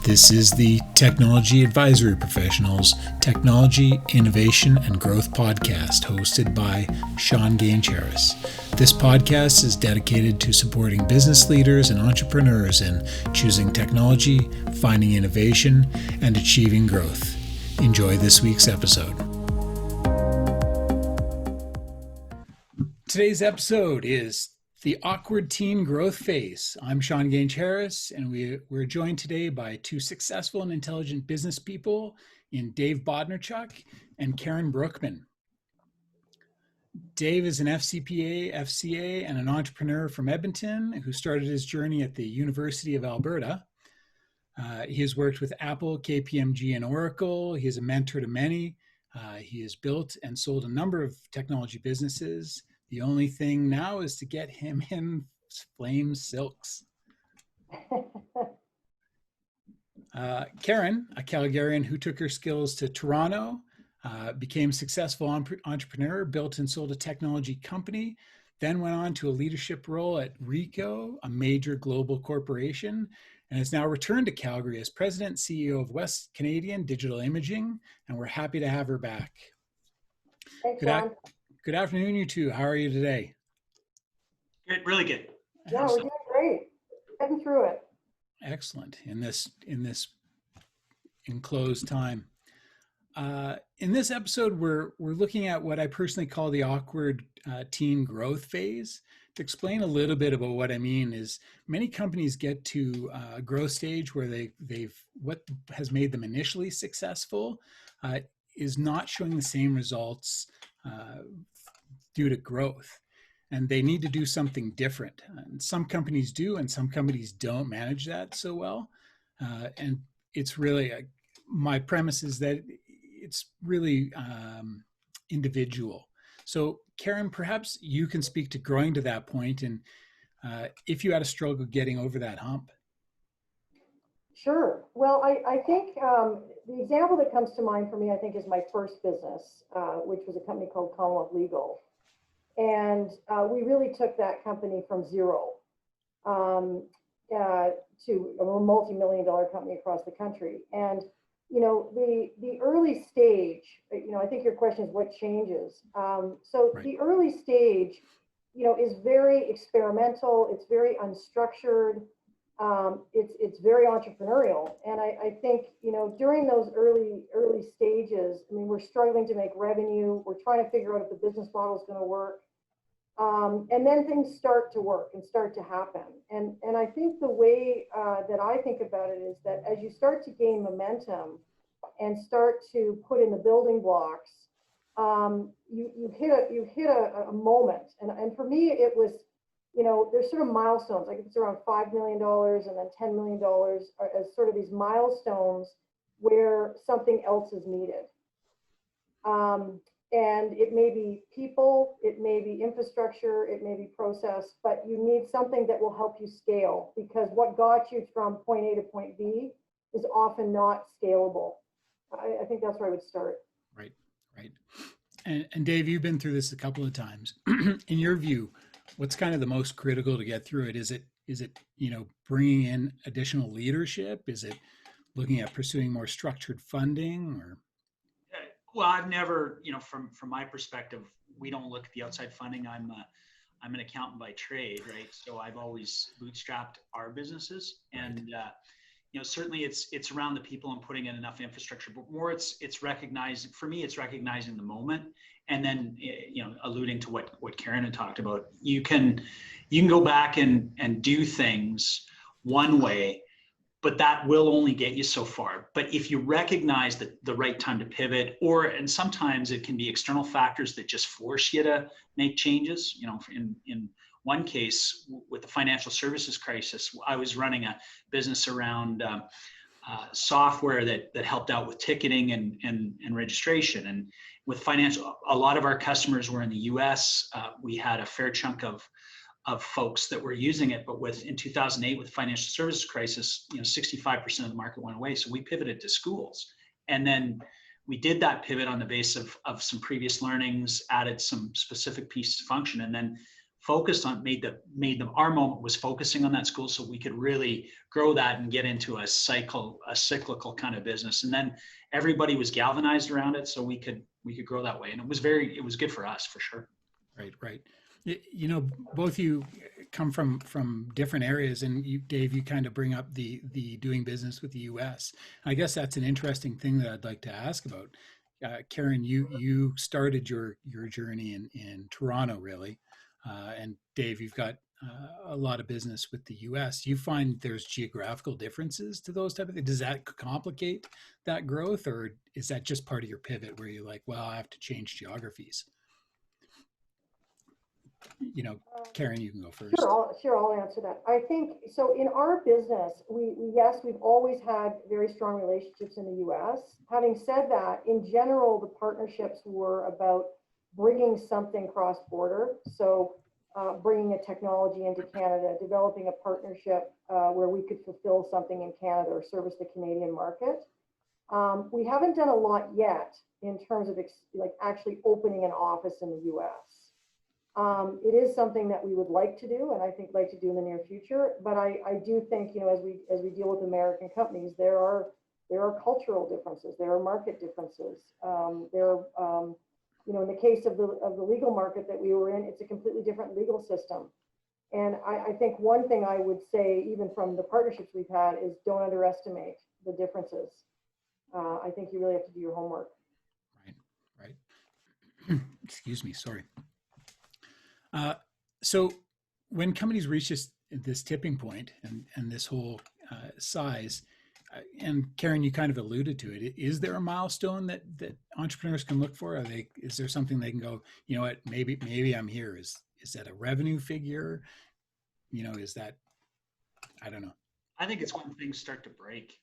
This is the Technology Advisory Professionals Technology, Innovation, and Growth podcast hosted by Sean Gaines-Harris. This podcast is dedicated to supporting business leaders and entrepreneurs in choosing technology, finding innovation, and achieving growth. Enjoy this week's episode. Today's episode is the awkward teen growth phase. I'm Sean Gaines-Harris, and we're joined today by two successful and intelligent business people in Dave Bodnerchuk and Karen Brookman. Dave is an FCPA, FCA, and an entrepreneur from Edmonton who started his journey at the University of Alberta. He has worked with Apple, KPMG, and Oracle. He is a mentor to many. He has built and sold a number of technology businesses. The only thing now is to get him in flame silks. Karen, a Calgarian who took her skills to Toronto, became a successful entrepreneur, built and sold a technology company, then went on to a leadership role at Ricoh, a major global corporation, and has now returned to Calgary as president and CEO of West Canadian Digital Imaging, and we're happy to have her back. Thanks, Sean. Good afternoon, you two. How are you today? Good, really good. Yeah, we're doing great. Getting through it. Excellent in this enclosed time. In this episode, we're looking at what I personally call the awkward teen growth phase. To explain a little bit about what I mean is many companies get to a growth stage where they've what has made them initially successful is not showing the same results due to growth, and they need to do something different. And some companies do, and some companies don't manage that so well. And it's really my premise is that it's really individual. So, Karen, perhaps you can speak to growing to that point, and if you had a struggle getting over that hump. Sure. Well, I think the example that comes to mind for me, I think, is my first business, which was a company called Commonwealth Legal. And we really took that company from zero to a multi-million-dollar company across the country. And, you know, the early stage, you know, I think your question is what changes. So right. The early stage, you know, is very experimental. It's very unstructured. It's very entrepreneurial. And I think, you know, during those early stages, I mean, we're struggling to make revenue. We're trying to figure out if the business model is going to work. And then things start to work and start to happen. And I think the way that I think about it is that as you start to gain momentum and start to put in the building blocks, you hit a moment. And for me, it was, you know, there's sort of milestones, like it's around $5 million and then $10 million as sort of these milestones where something else is needed. And it may be people, it may be infrastructure, it may be process, but you need something that will help you scale, because what got you from point A to point B is often not scalable. I think that's where I would start. Right. And Dave, you've been through this a couple of times. In your view, what's kind of the most critical to get through it? Is it, you know, bringing in additional leadership? Is it looking at pursuing more structured funding? Or well, I've never, you know, from my perspective, we don't look at the outside funding. I'm an accountant by trade, right? So I've always bootstrapped our businesses, and you know, certainly it's around the people and putting in enough infrastructure, but more it's recognizing, for me, it's recognizing the moment. And then, you know, alluding to what Karen had talked about, you can go back and do things one way, but that will only get you so far. But if you recognize that the right time to pivot, and sometimes it can be external factors that just force you to make changes. You know, in one case with the financial services crisis, I was running a business around software that helped out with ticketing and registration. And with financial, a lot of our customers were in the US. We had a fair chunk of folks that were using it, but in 2008, with the financial services crisis, you know, 65% of the market went away. So we pivoted to schools. And then we did that pivot on the base of some previous learnings, added some specific pieces of function. And then focused on, made them, our moment was focusing on that school so we could really grow that and get into a cyclical kind of business. And then everybody was galvanized around it so we could grow that way. And it was good for us for sure. Right, right. You know, both you come from different areas, and you, Dave, you kind of bring up the doing business with the U.S. I guess that's an interesting thing that I'd like to ask about. Karen, you started your journey in Toronto, really, and Dave, you've got a lot of business with the U.S. Do you find there's geographical differences to those type of things? Does that complicate that growth, or is that just part of your pivot where you're like, well, I have to change geographies? You know, Karen, you can go Sure, first. I'll answer that. I think so. In our business, yes, we've always had very strong relationships in the U.S. Having said that, in general, the partnerships were about bringing something cross border. So, bringing a technology into Canada, developing a partnership where we could fulfill something in Canada or service the Canadian market. We haven't done a lot yet in terms of like actually opening an office in the U.S. It is something that we would like to do, and I think like to do in the near future. But I do think, you know, as we deal with American companies, there are cultural differences, there are market differences. You know, in the case of the legal market that we were in, it's a completely different legal system. And I think one thing I would say, even from the partnerships we've had, is don't underestimate the differences. I think you really have to do your homework. Right, right. Excuse me, sorry. Uh, so when companies reach this tipping point and this whole size, and Karen, you kind of alluded to it. Is there a milestone that entrepreneurs can look for? Is there something they can go, you know what, maybe I'm here? Is that a revenue figure? You know, is that, I don't know. I think it's when things start to break.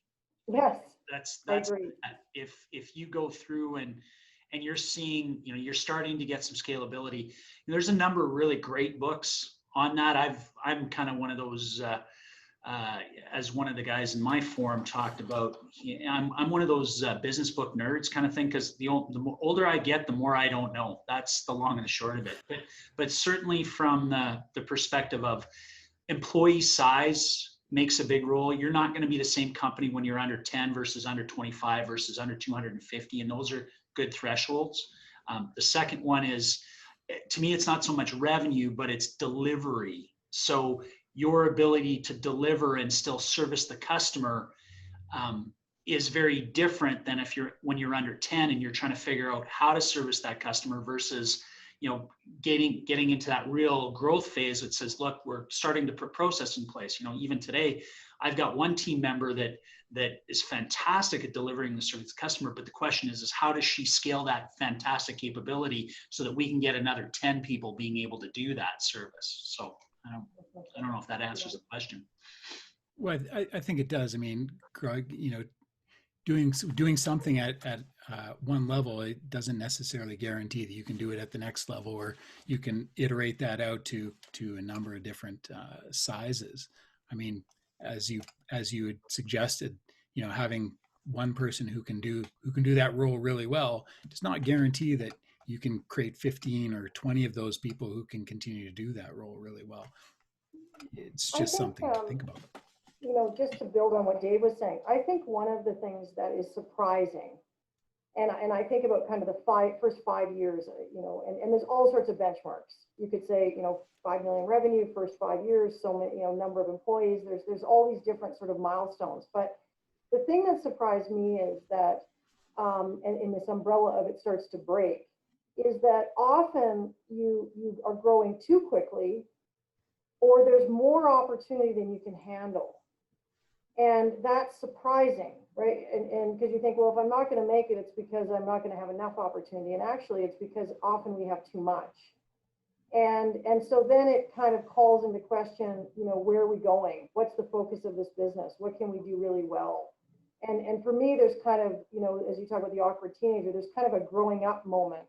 Yes, I That's agree. if you go through and you're seeing, you know, you're starting to get some scalability. There's a number of really great books on that. I'm kind of one of those, as one of the guys in my forum talked about. I'm one of those business book nerds kind of thing, because the older I get, the more I don't know. That's the long and the short of it. But certainly from the perspective of employee size makes a big role. You're not going to be the same company when you're under 10 versus under 25 versus under 250, and those are good thresholds. The second one is, to me, it's not so much revenue, but it's delivery. So your ability to deliver and still service the customer is very different than when you're under 10 and you're trying to figure out how to service that customer versus, you know, getting into that real growth phase that says, look, we're starting to put process in place. You know, even today, I've got one team member that is fantastic at delivering the service to the customer, but the question is how does she scale that fantastic capability so that we can get another 10 people being able to do that service? So I don't know if that answers the question. Well, I think it does. I mean, Greg, you know, doing something at one level, it doesn't necessarily guarantee that you can do it at the next level, or you can iterate that out to a number of different sizes. I mean, as you had suggested, you know, having one person who can do that role really well does not guarantee that you can create 15 or 20 of those people who can continue to do that role really well. It's I just think, something to think about. you know, just to build on what Dave was saying, I think one of the things that is surprising, and I think about kind of the first 5 years, you know, and there's all sorts of benchmarks. You could say, you know, 5 million revenue, first 5 years, so many, you know, number of employees. There's all these different sort of milestones. But the thing that surprised me is that, and in this umbrella of it starts to break, is that often you are growing too quickly, or there's more opportunity than you can handle. And that's surprising, right? And because you think, well, if I'm not going to make it, it's because I'm not going to have enough opportunity. And actually, it's because often we have too much. And so then it kind of calls into question, you know, where are we going? What's the focus of this business? What can we do really well? And for me, there's kind of, you know, as you talk about the awkward teenager, there's kind of a growing up moment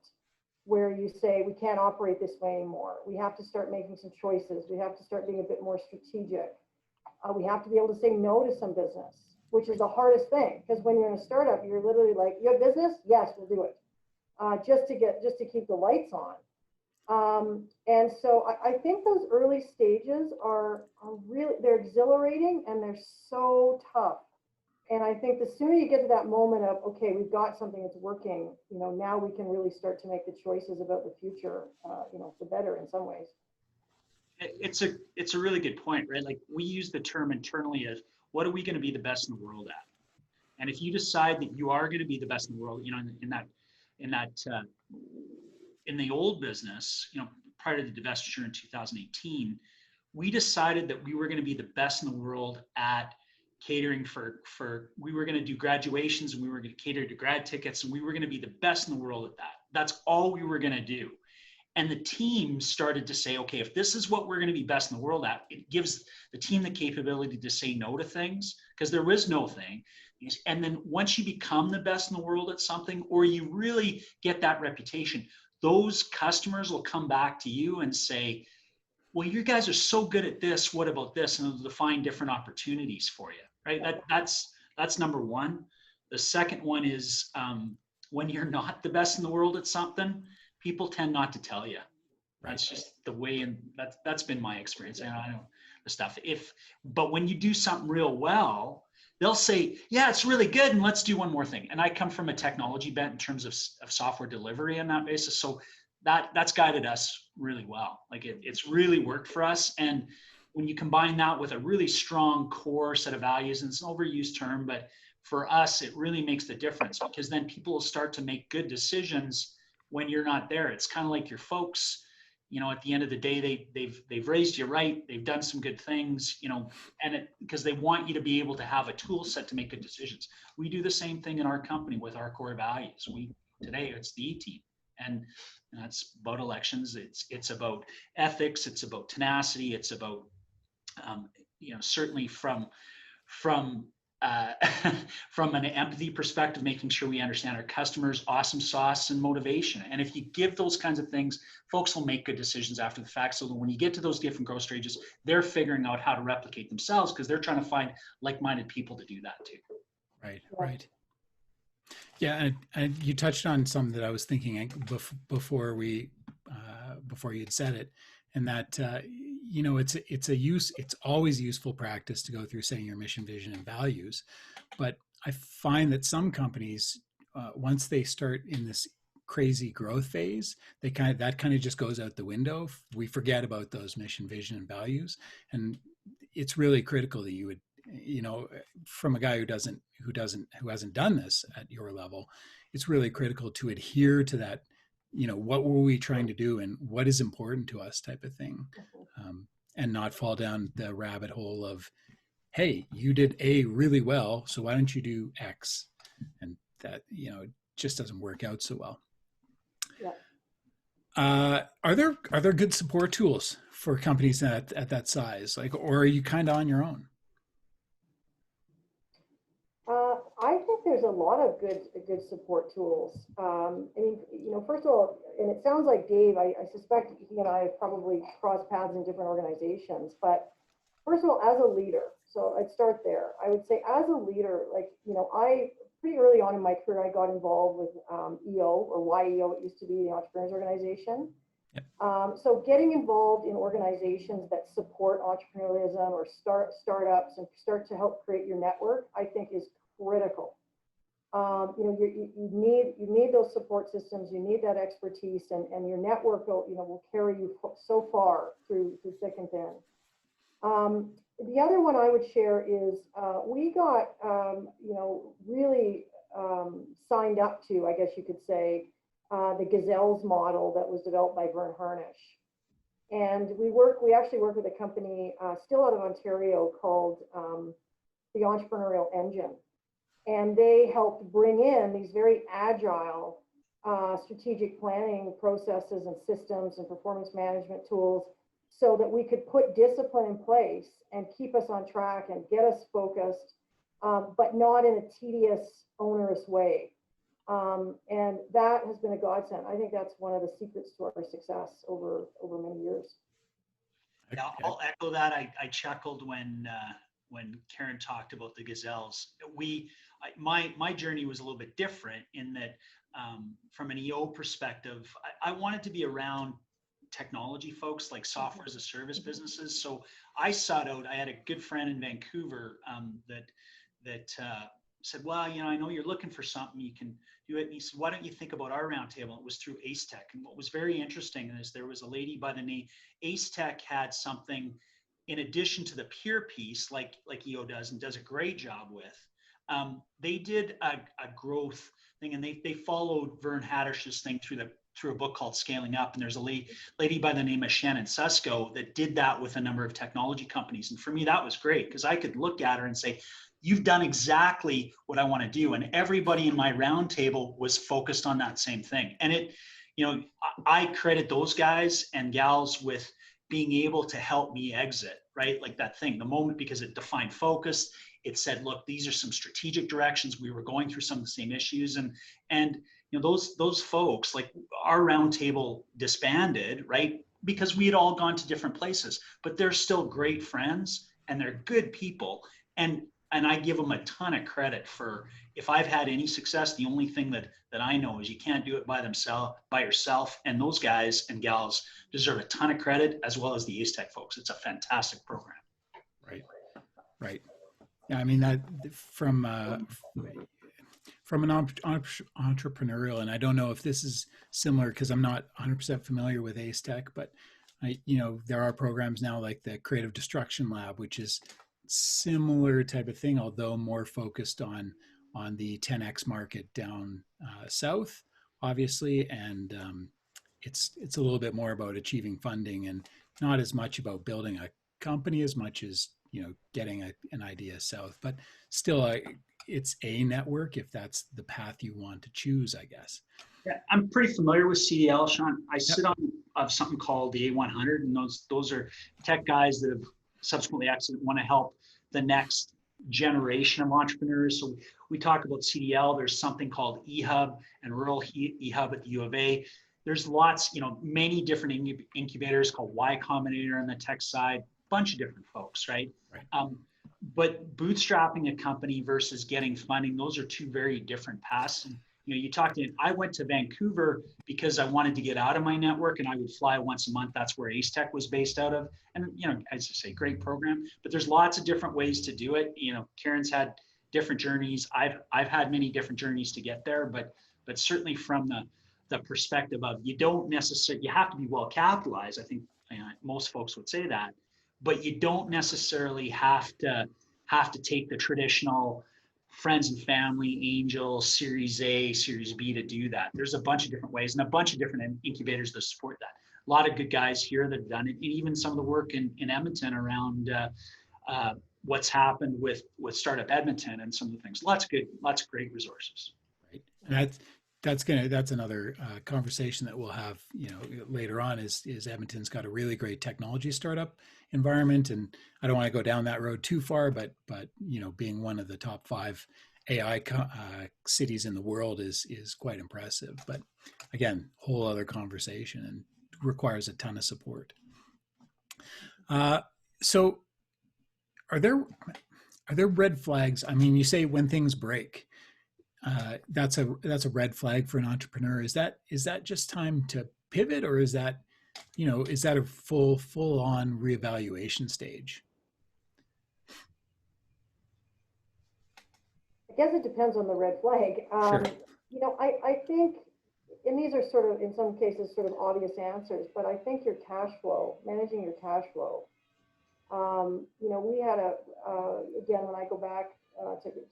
where you say, we can't operate this way anymore. We have to start making some choices. We have to start being a bit more strategic. We have to be able to say no to some business, which is the hardest thing. Because when you're in a startup, you're literally like, you have business? Yes, we'll do it. Just to keep the lights on. And so I think those early stages are really, they're exhilarating and they're so tough. And I think the sooner you get to that moment of, okay, we've got something that's working, now we can really start to make the choices about the future, for better in some ways. It's a really good point, right? Like we use the term internally as what are we going to be the best in the world at? And if you decide that you are going to be the best in the world, in that in the old business, prior to the divestiture in 2018, we decided that we were going to be the best in the world at catering for we were going to do graduations and we were going to cater to grad tickets and we were going to be the best in the world at that. That's all we were going to do. And the team started to say, okay, if this is what we're going to be best in the world at, it gives the team the capability to say no to things because there was no thing. And then once you become the best in the world at something, or you really get that reputation, those customers will come back to you and say, well, you guys are so good at this. What about this? And they'll define different opportunities for you, right? That's number one. The second one is when you're not the best in the world at something, people tend not to tell you. Right. That's just the way, and that's been my experience. And I know the stuff. But when you do something real well, they'll say, "Yeah, it's really good, and let's do one more thing." And I come from a technology bent in terms of software delivery on that basis, so that's guided us really well. Like it's really worked for us. And when you combine that with a really strong core set of values, and it's an overused term, but for us, it really makes the difference because then people will start to make good decisions when you're not there. It's kind of like your folks, at the end of the day, they've raised you right. They've done some good things, and because they want you to be able to have a tool set to make good decisions. We do the same thing in our company with our core values. Today it's the E team, and that's about elections. It's about ethics. It's about tenacity. It's about certainly from uh, from an empathy perspective, making sure we understand our customers, awesome sauce, and motivation. And if you give those kinds of things, folks will make good decisions after the fact. So that when you get to those different growth stages, they're figuring out how to replicate themselves because they're trying to find like-minded people to do that too. Right. Yeah. Right. Yeah, and you touched on something that I was thinking before you had said it, and that it's always useful practice to go through saying your mission, vision, and values, but I find that some companies, once they start in this crazy growth phase, that kind of just goes out the window. We forget about those mission, vision, and values, and it's really critical that you would, from a guy who hasn't done this at your level, it's really critical to adhere to that. What were we trying to do and what is important to us type of thing, and not fall down the rabbit hole of, hey, you did A really well, so why don't you do X? And that, it just doesn't work out so well. Yeah. Are there good support tools for companies at that size, or are you kind of on your own? I think there's a lot of good support tools. I mean, first of all, and it sounds like Dave, I suspect he and I have probably crossed paths in different organizations, but first of all, as a leader, so I'd start there. I would say as a leader, I pretty early on in my career, I got involved with EO or YEO, it used to be the Entrepreneurs Organization. Yep. So getting involved in organizations that support entrepreneurialism or startups and start to help create your network, I think is critical. You need those support systems. You need that expertise, and your network will carry you so far through thick and thin. The other one I would share is we got really signed up to, I guess you could say, the Gazelles model that was developed by Vern Harnish. And we actually work with a company still out of Ontario called the Entrepreneurial Engine. And they helped bring in these very agile strategic planning processes and systems and performance management tools so that we could put discipline in place and keep us on track and get us focused, but not in a tedious, onerous way. And that has been a godsend. I think that's one of the secrets to our success over many years. Yeah, I'll echo that. I chuckled when Karen talked about the Gazelles. My journey was a little bit different in that from an EO perspective, I wanted to be around technology folks, like software as a service businesses. So I sought out. I had a good friend in Vancouver that said, "Well, I know you're looking for something. You can do it." And he said, "Why don't you think about our roundtable?" It was through Ace Tech, and what was very interesting is there was a lady by the name Ace Tech had something in addition to the peer piece, like EO does and does a great job with. They did a growth thing, and they followed Vern Haddish's thing through a book called Scaling Up. And there's a lady by the name of Shannon Susko that did that with a number of technology companies. And for me, that was great because I could look at her and say, "You've done exactly what I want to do." And everybody in my roundtable was focused on that same thing. And I credit those guys and gals with being able to help me exit, right? Like that thing, the moment, because it defined focus. It said, look, these are some strategic directions. We were going through some of the same issues, and those folks, like our roundtable disbanded, right? Because we had all gone to different places, but they're still great friends and they're good people. And I give them a ton of credit for, if I've had any success, the only thing that I know is you can't do it by yourself. And those guys and gals deserve a ton of credit, as well as the Ace Tech folks. It's a fantastic program. Right. Right. Yeah. I mean, that from an entrepreneurial, and I don't know if this is similar because I'm not 100% familiar with Ace Tech, but there are programs now like the Creative Destruction Lab, which is similar type of thing, although more focused on the 10x market down south, obviously, and it's a little bit more about achieving funding and not as much about building a company as much as getting an idea south. But still, it's a network if that's the path you want to choose, I guess. Yeah, I'm pretty familiar with CDL, Sean. I Yep. sit on of something called the A100, and those are tech guys that have subsequently exited, want to help the next generation of entrepreneurs. So we talk about CDL. There's something called eHub and Rural eHub at the U of A. There's lots, many different incubators called Y Combinator on the tech side, bunch of different folks, right? Right. But bootstrapping a company versus getting funding, those are two very different paths. And I went to Vancouver because I wanted to get out of my network, and I would fly once a month. That's where Ace Tech was based out of. And, as I say, great program, but there's lots of different ways to do it. Karen's had different journeys. I've had many different journeys to get there, but certainly from the perspective of, you have to be well capitalized. I think most folks would say that, but you don't necessarily have to take the traditional friends and family, angel, Series A, Series B to do that. There's a bunch of different ways and a bunch of different incubators that support that. A lot of good guys here that have done it, and even some of the work in Edmonton around what's happened with Startup Edmonton and some of the things. Lots of great resources. Right, and that's another conversation that we'll have later on. Is Edmonton's got a really great technology startup environment, and I don't want to go down that road too far, but being one of the top 5 AI cities in the world is quite impressive. But again, whole other conversation and requires a ton of support. So are there red flags? I mean, you say when things break, that's a red flag for an entrepreneur. Is that just time to pivot, or is that a full on reevaluation stage? I guess it depends on the red flag. Sure. I think, and these are sort of, in some cases, sort of obvious answers, but I think your cash flow, managing your cash flow. We had again, when I go back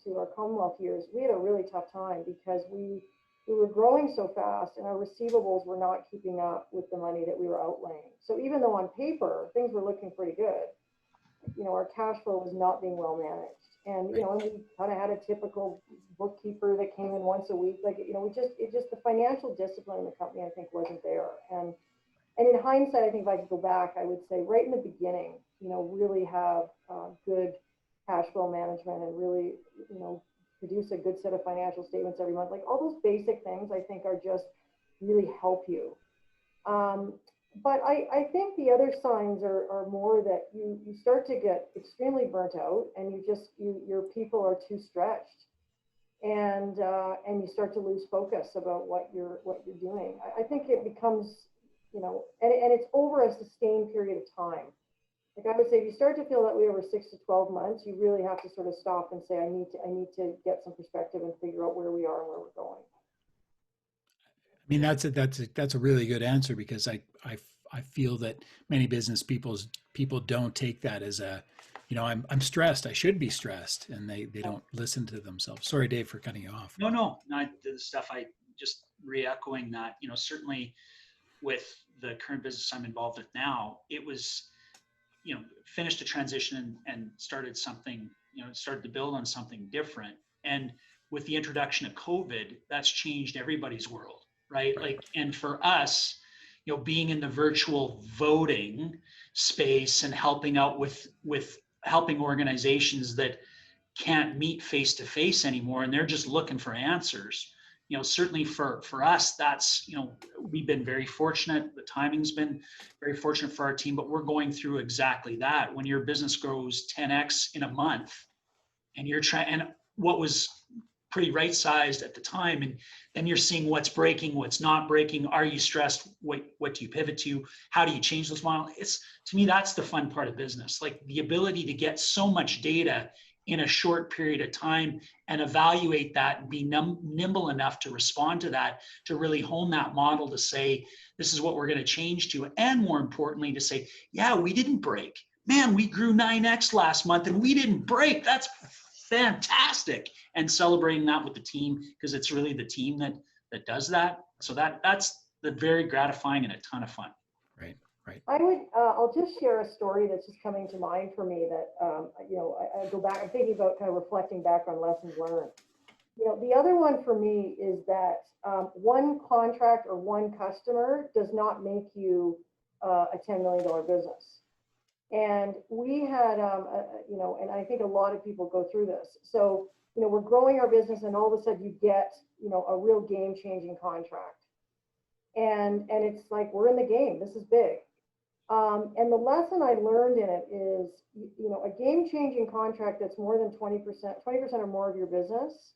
to our Commonwealth years, we had a really tough time because we were growing so fast and our receivables were not keeping up with the money that we were outlaying. So even though on paper things were looking pretty good, our cash flow was not being well managed. And, and we kind of had a typical bookkeeper that came in once a week. Like, the financial discipline in the company, I think, wasn't there. And in hindsight, I think if I could go back, I would say right in the beginning, really have good cash flow management and really, produce a good set of financial statements every month. Like all those basic things, I think, are just really help you. But I think the other signs are more that you start to get extremely burnt out, and your people are too stretched, and you start to lose focus about what you're doing. I think it becomes and it's over a sustained period of time. Like I would say, if you start to feel that way over 6 to 12 months, you really have to sort of stop and say, I need to get some perspective and figure out where we are and where we're going. I mean, that's a really good answer, because I feel that many business people don't take that as a, I'm stressed. I should be stressed, and they don't listen to themselves. Sorry, Dave, for cutting you off. No, not the stuff. I just re-echoing that. Certainly with the current business I'm involved with now, it was, finished a transition and started something, started to build on something different. And with the introduction of COVID, that's changed everybody's world, right? Right. Like, and for us, being in the virtual voting space and helping out with helping organizations that can't meet face to face anymore, and they're just looking for answers. Certainly for us, that's, we've been very fortunate. The timing's been very fortunate for our team, but we're going through exactly that. When your business grows 10x in a month, and you're trying, and what was pretty right sized at the time, and then you're seeing what's breaking, what's not breaking. Are you stressed? What do you pivot to? How do you change those models? It's, to me, that's the fun part of business, like the ability to get so much data in a short period of time and evaluate that and be nimble enough to respond to that, to really hone that model to say, this is what we're going to change to. And more importantly, to say, yeah, we didn't break. Man, we grew 9x last month and we didn't break. That's fantastic. And celebrating that with the team, because it's really the team that does that. So that's the very gratifying and a ton of fun. Right. Right. I'll just share a story that's just coming to mind for me that, I go back, I'm thinking about kind of reflecting back on lessons learned. The other one for me is that one contract or one customer does not make you a $10 million business. And we had, and I think a lot of people go through this. So, we're growing our business and all of a sudden you get, a real game changing contract. And it's like, we're in the game, this is big. And the lesson I learned in it is, a game-changing contract that's more than 20% or more of your business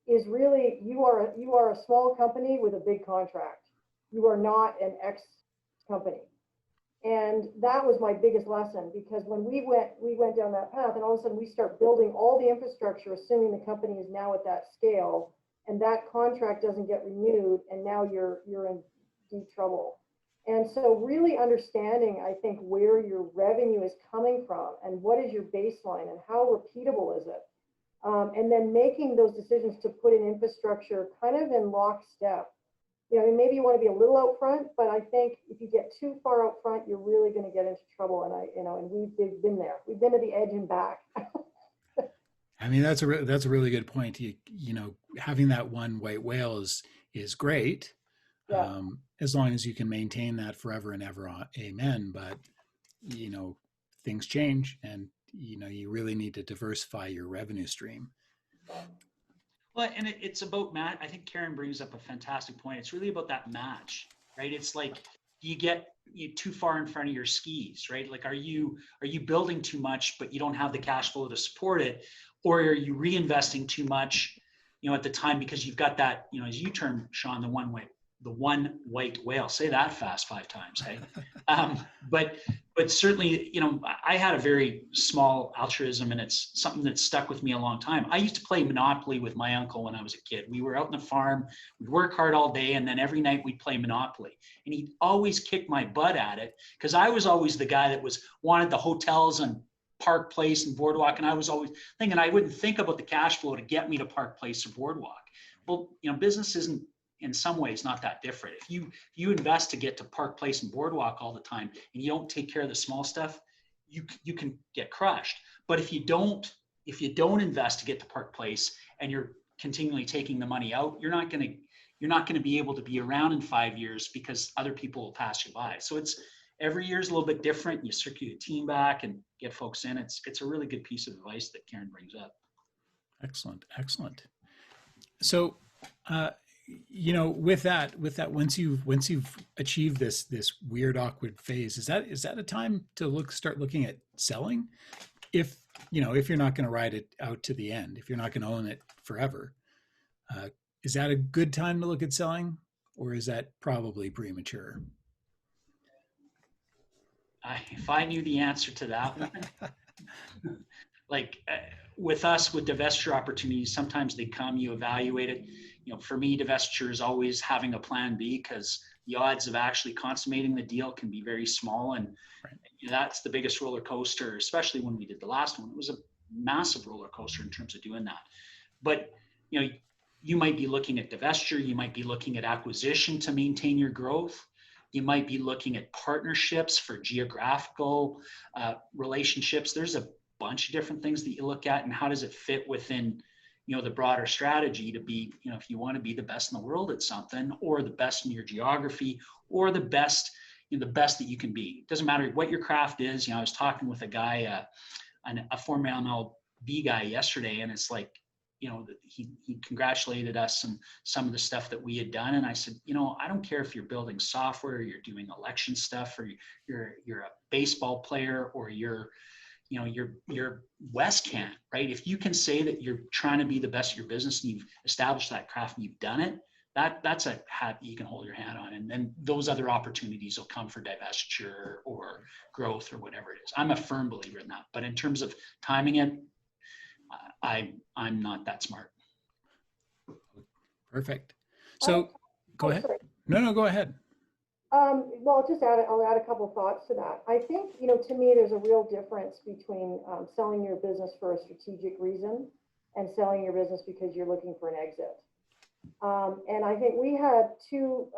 is really, you are a small company with a big contract. You are not an X company. And that was my biggest lesson, because when we went down that path, and all of a sudden we start building all the infrastructure, assuming the company is now at that scale, and that contract doesn't get renewed, and now you're in deep trouble. And so really understanding, I think, where your revenue is coming from and what is your baseline and how repeatable is it? And then making those decisions to put in infrastructure kind of in lockstep. Maybe you want to be a little out front, but I think if you get too far out front, you're really going to get into trouble. And we've been there. We've been to the edge and back. I mean, that's a really good point. Having that one white whale is great. Yeah. As long as you can maintain that forever and ever, amen. But, things change, and, you really need to diversify your revenue stream. Well, and it's about Matt. I think Karen brings up a fantastic point. It's really about that match, right? It's like, you get too far in front of your skis, right? Like, are you building too much, but you don't have the cash flow to support it? Or are you reinvesting too much, at the time, because you've got that, as you term, Sean, the one white whale. Say that fast 5 times, hey? But certainly, I had a very small altruism, and it's something that stuck with me a long time. I used to play Monopoly with my uncle when I was a kid. We were out in the farm, we'd work hard all day, and then every night we'd play Monopoly. And he'd always kick my butt at it, because I was always the guy that wanted the hotels and Park Place and Boardwalk, and I was always thinking I wouldn't think about the cash flow to get me to Park Place or Boardwalk. Well, business isn't, in some ways, not that different. If you invest to get to Park Place and Boardwalk all the time, and you don't take care of the small stuff, you can get crushed. But if you don't invest to get to Park Place, and you're continually taking the money out, you're not going to be able to be around in 5 years, because other people will pass you by. So it's every year is a little bit different. You circulate the team back and get folks in. It's a really good piece of advice that Karen brings up. Excellent. So, with that, once you've achieved this weird, awkward phase, is that a time to start looking at selling? If you're not going to ride it out to the end, if you're not going to own it forever, is that a good time to look at selling, or is that probably premature? if I knew the answer to that one, like with us with divestiture opportunities, sometimes they come, you evaluate it. For me, divestiture is always having a plan B, because the odds of actually consummating the deal can be very small. And Right. that's the biggest roller coaster, especially when we did the last one. It was a massive roller coaster in terms of doing that. But you might be looking at divestiture, you might be looking at acquisition to maintain your growth. You might be looking at partnerships for geographical relationships. There's a bunch of different things that you look at, and how does it fit within the broader strategy to be, if you want to be the best in the world at something, or the best in your geography, or the best the best that you can be. It doesn't matter what your craft is. I was talking with a guy, a former MLB guy yesterday, and it's like, he congratulated us on some of the stuff that we had done. And I said, I don't care if you're building software, or you're doing election stuff, or you're a baseball player, or you're Westcan, right? If you can say that you're trying to be the best of your business, and you've established that craft and you've done it, that's a hat you can hold your hat on. And then those other opportunities will come for divestiture or growth or whatever it is. I'm a firm believer in that. But in terms of timing it, I'm not that smart. Perfect. So go ahead. Sorry. No, go ahead. Well, I'll add a couple thoughts to that. I think, to me, there's a real difference between selling your business for a strategic reason and selling your business because you're looking for an exit. And I think we had two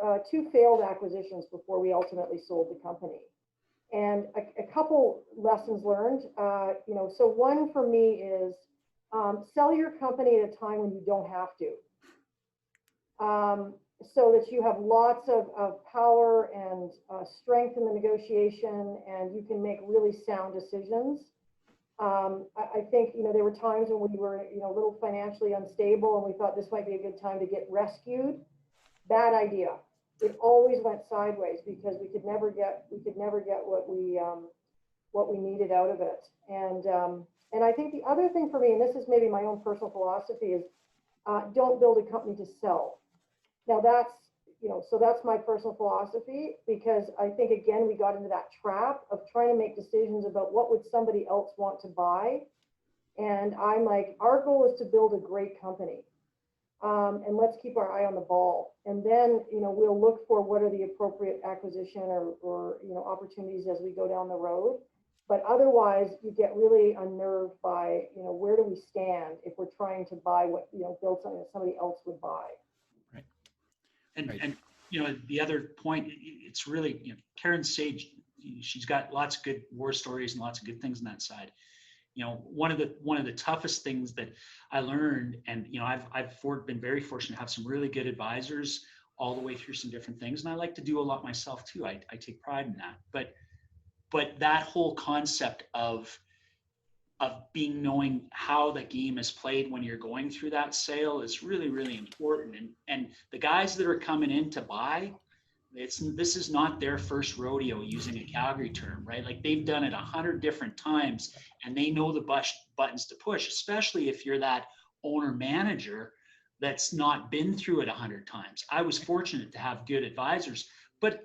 failed acquisitions before we ultimately sold the company. And a couple lessons learned. So one for me is sell your company at a time when you don't have to. So that you have lots of power and strength in the negotiation, and you can make really sound decisions. I think, there were times when we were, a little financially unstable, and we thought this might be a good time to get rescued. Bad idea. It always went sideways because we could never get what we needed out of it. And I think the other thing for me, and this is maybe my own personal philosophy, is don't build a company to sell. Now so that's my personal philosophy, because I think, again, we got into that trap of trying to make decisions about what would somebody else want to buy. And I'm like, our goal is to build a great company. And let's keep our eye on the ball. And then, we'll look for what are the appropriate acquisition or opportunities as we go down the road. But otherwise, you get really unnerved by, where do we stand if we're trying to buy build something that somebody else would buy. Right. And, Right. and the other point, it's really, Karen Sage, she's got lots of good war stories and lots of good things on that side. One of the toughest things that I learned, and I've been very fortunate to have some really good advisors all the way through some different things, and I like to do a lot myself too. I take pride in that. But that whole concept of knowing how the game is played when you're going through that sale is really, really important. And the guys that are coming in to buy, this is not their first rodeo, using a Calgary term, right? Like, they've done it 100 different times, and they know the buttons to push, especially if you're that owner manager that's not been through it 100 times. I was fortunate to have good advisors, but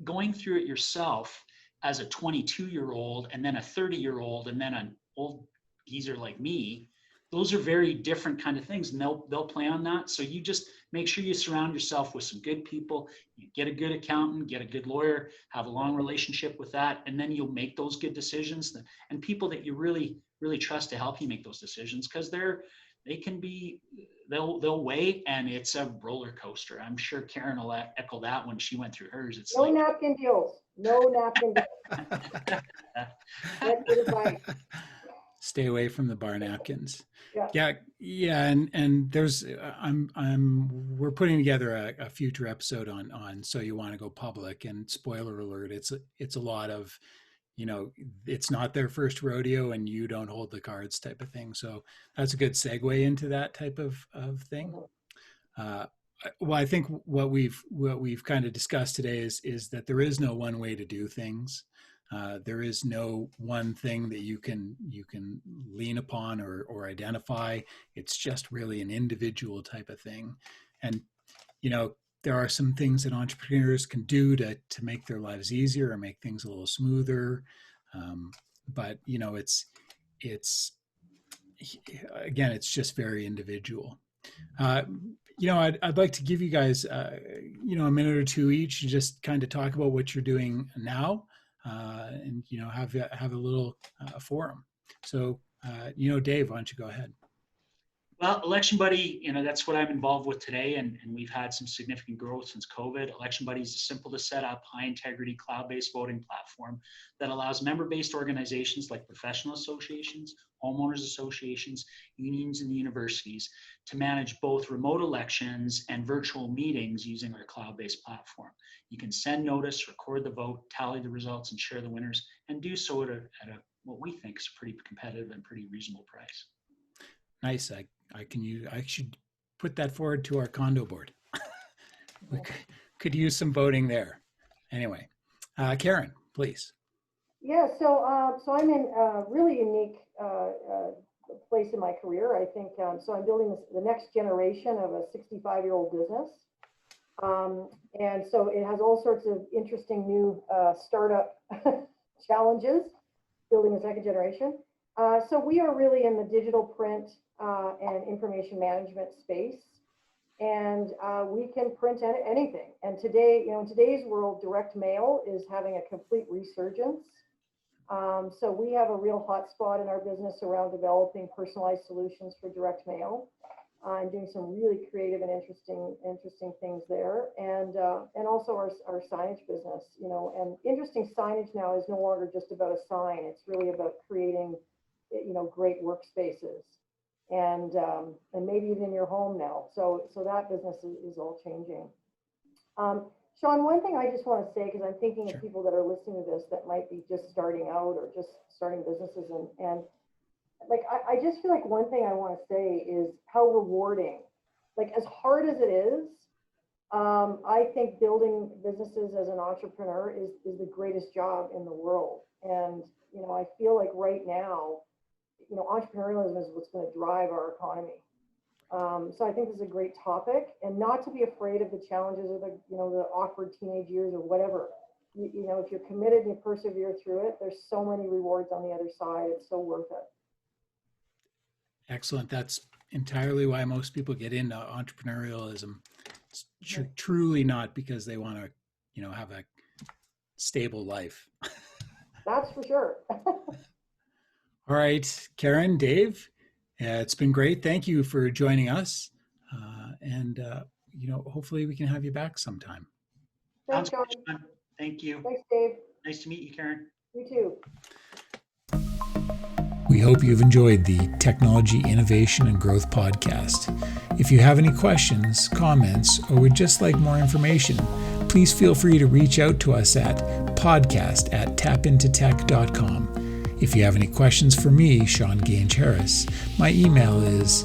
going through it yourself as a 22-year-old, and then a 30-year-old, and then an old geezer like me, those are very different kind of things, and they'll play on that. So you just make sure you surround yourself with some good people. You get a good accountant, get a good lawyer, have a long relationship with that, and then you'll make those good decisions. And people that you really, really trust to help you make those decisions, because they'll weigh, and it's a roller coaster. I'm sure Karen will echo that when she went through hers. It's no napkin deals. No napkin deals. That's good advice. Stay away from the bar napkins. Yeah. Yeah, and there's we're putting together a future episode on So You Want to Go Public, and spoiler alert, it's a lot of, it's not their first rodeo, and you don't hold the cards type of thing. So that's a good segue into that type of thing. Well, I think what we've kind of discussed today is that there is no one way to do things. There is no one thing that you can lean upon or identify. It's just really an individual type of thing. And there are some things that entrepreneurs can do to make their lives easier or make things a little smoother. But it's again, it's just very individual. I'd like to give you guys, a minute or two each to just kind of talk about what you're doing now, and have a little forum. So, Dave, why don't you go ahead? Well, Election Buddy, that's what I'm involved with today, and we've had some significant growth since COVID. Election Buddy is a simple to set up, high integrity, cloud-based voting platform that allows member-based organizations like professional associations, homeowners associations, unions, and universities to manage both remote elections and virtual meetings using our cloud-based platform. You can send notice, record the vote, tally the results, and share the winners, and do so at what we think is a pretty competitive and pretty reasonable price. Nice. I should put that forward to our condo board. We could use some voting there. Anyway, Karen, please. Yeah, so I'm in a really unique place in my career. I think so. I'm building the next generation of a 65-year-old business, and so it has all sorts of interesting new startup challenges. Building a second generation. So we are really in the digital print and information management space, and we can print anything. And today, in today's world, direct mail is having a complete resurgence. So we have a real hot spot in our business around developing personalized solutions for direct mail, and doing some really creative and interesting things there. And also our signage business, and interesting signage now is no longer just about a sign. It's really about creating, great workspaces, and maybe even in your home now. So that business is all changing. Sean, one thing I just want to say, because I'm thinking Sure. of people that are listening to this that might be just starting out or just starting businesses, and like I just feel like one thing I want to say is how rewarding, like as hard as it is, I think building businesses as an entrepreneur is the greatest job in the world. And I feel like right now, entrepreneurialism is what's going to drive our economy. So I think this is a great topic, and not to be afraid of the challenges or the awkward teenage years or whatever. If you're committed and you persevere through it, there's so many rewards on the other side. It's so worth it. Excellent. That's entirely why most people get into entrepreneurialism. It's truly not because they want to, have a stable life. That's for sure. All right, Karen, Dave, it's been great. Thank you for joining us. And hopefully we can have you back sometime. Thanks, Sean. Thank you. Thanks, Dave. Nice to meet you, Karen. You too. We hope you've enjoyed the Technology Innovation and Growth Podcast. If you have any questions, comments, or would just like more information, please feel free to reach out to us at podcast@tapintotech.com. If you have any questions for me, Sean Gange-Harris, my email is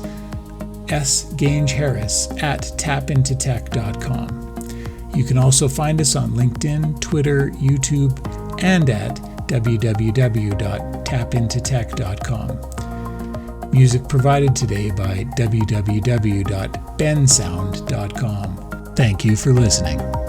sgangeharris@tapintotech.com. You can also find us on LinkedIn, Twitter, YouTube, and at www.tapintotech.com. Music provided today by www.bensound.com. Thank you for listening.